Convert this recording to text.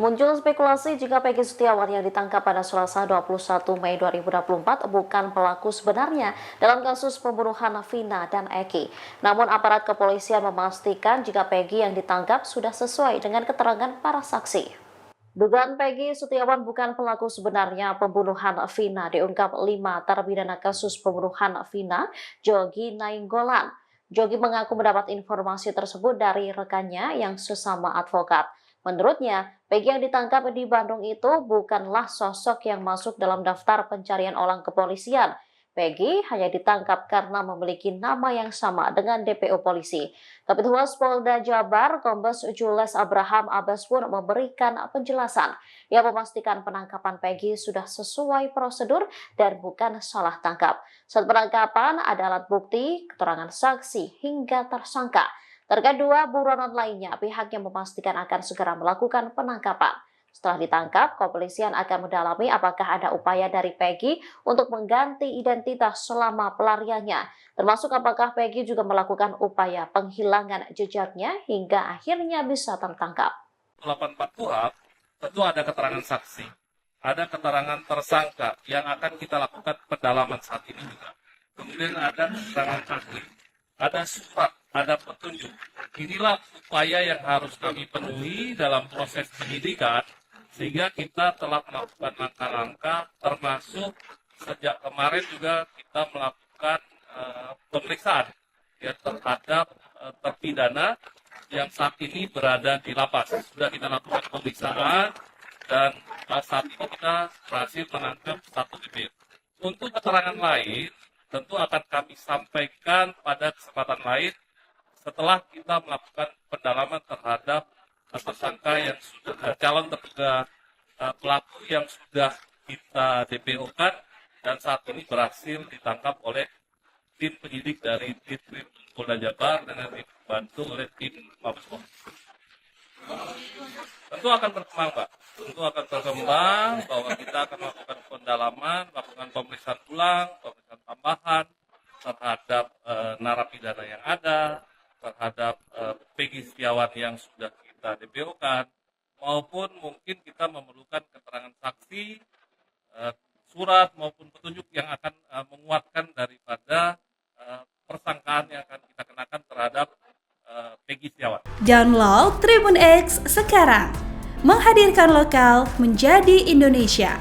Muncul spekulasi jika Peggy Setiawan yang ditangkap pada Selasa 21 Mei 2024 bukan pelaku sebenarnya dalam kasus pembunuhan Vina dan Eki. Namun aparat kepolisian memastikan jika Peggy yang ditangkap sudah sesuai dengan keterangan para saksi. Dugaan Peggy Setiawan bukan pelaku sebenarnya pembunuhan Vina diungkap 5 terpidana kasus pembunuhan Vina, Jogi Nainggolan. Jogi mengaku mendapat informasi tersebut dari rekannya yang sesama advokat. Menurutnya, Peggy yang ditangkap di Bandung itu bukanlah sosok yang masuk dalam daftar pencarian orang kepolisian. Peggy hanya ditangkap karena memiliki nama yang sama dengan DPO polisi. Kabituhumas Polda Jabar, Kombes Jules Abraham Abbas pun memberikan penjelasan. Ia memastikan penangkapan Peggy sudah sesuai prosedur dan bukan salah tangkap. Saat penangkapan ada alat bukti, keterangan saksi, hingga tersangka. Terkait 2 buronan lainnya, pihaknya memastikan akan segera melakukan penangkapan. Setelah ditangkap, kepolisian akan mendalami apakah ada upaya dari Peggy untuk mengganti identitas selama pelariannya, termasuk apakah Peggy juga melakukan upaya penghilangan jejaknya hingga akhirnya bisa tertangkap. 84 KUHP tentu ada keterangan saksi, ada keterangan tersangka yang akan kita lakukan pendalaman saat ini juga. Kemudian ada keterangan ahli, ada surat, ada petunjuk. Inilah upaya yang harus kami penuhi dalam proses penyidikan, sehingga kita telah melakukan langkah-langkah, termasuk sejak kemarin juga kita melakukan pemeriksaan ya, terhadap terpidana yang saat ini berada di lapas. Sudah kita lakukan pemeriksaan dan saat ini kita berhasil menangkap 1 DPO. Untuk keterangan lain, tentu akan kami sampaikan pada kesempatan lain setelah kita melakukan pendalaman terhadap tersangka yang sudah calon terduga pelaku yang sudah kita DPO-kan dan saat ini berhasil ditangkap oleh tim penyidik dari Ditkrim Polda Jabar dengan dibantu oleh tim Mabes Polri. Tentu akan berkembang, Pak. Tentu akan berkembang bahwa kita akan melakukan pendalaman, melakukan pemeriksaan ulang, pemeriksaan tambahan terhadap narapidana yang ada, terhadap Peggy Setiawan yang sudah kita DPO-kan, maupun mungkin kita memerlukan keterangan saksi, surat maupun petunjuk yang akan menguatkan daripada persangkaan yang akan kita kenakan terhadap Peggy Setiawan. Download Tribun X sekarang, menghadirkan lokal menjadi Indonesia.